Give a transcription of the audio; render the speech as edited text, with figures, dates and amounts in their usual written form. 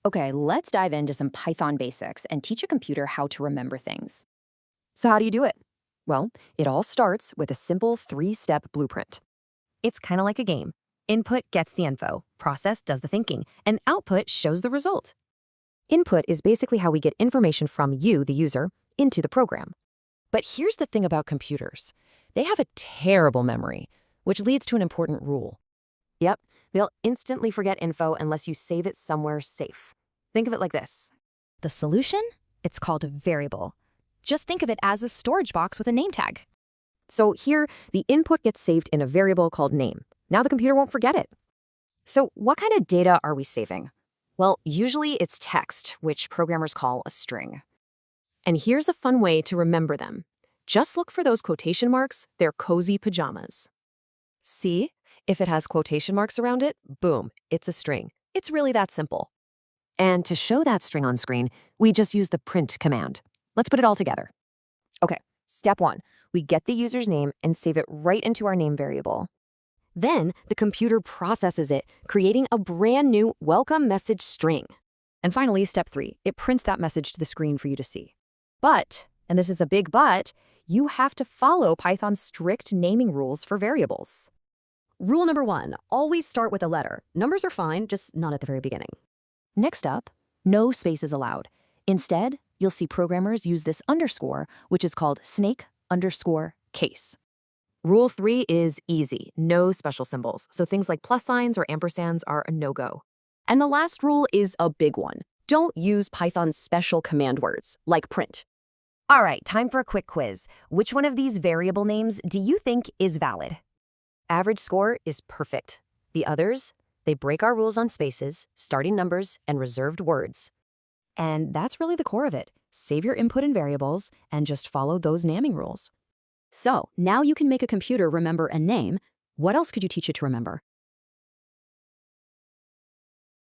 Okay, let's dive into some Python basics and teach a computer how to remember things. So, how do you do it? Well, it all starts with a simple three-step blueprint. It's kind of like a game. Input gets the info, process does the thinking, and output shows the result. Input is basically how we get information from you, the user, into the program. But here's the thing about computers. They have a terrible memory, which leads to an important rule. Yep, they'll instantly forget info unless you save it somewhere safe. Think of it like this. The solution? It's called a variable. Just think of it as a storage box with a name tag. So here, the input gets saved in a variable called name. Now the computer won't forget it. So what kind of data are we saving? Well, usually it's text, which programmers call a string. And here's a fun way to remember them. Just look for those quotation marks, they're cozy pajamas. See? If it has quotation marks around it, boom, it's a string. It's really that simple. And to show that string on screen, we just use the print command. Let's put it all together. Okay, step 1. We get the user's name and save it right into our name variable. Then the computer processes it, creating a brand new welcome message string. And finally, step 3, it prints that message to the screen for you to see. But, and this is a big but, you have to follow Python's strict naming rules for variables. Rule number 1, always start with a letter. Numbers are fine, just not at the very beginning. Next up, no spaces allowed. Instead, you'll see programmers use this underscore, which is called snake_case. Rule 3 is easy, no special symbols, so things like plus signs or ampersands are a no-go. And the last rule is a big one. Don't use Python's special command words, like print. All right, time for a quick quiz. Which one of these variable names do you think is valid? Average score is perfect. The others, they break our rules on spaces, starting numbers, and reserved words. And that's really the core of it. Save your input in variables and just follow those naming rules. So, now you can make a computer remember a name. What else could you teach it to remember?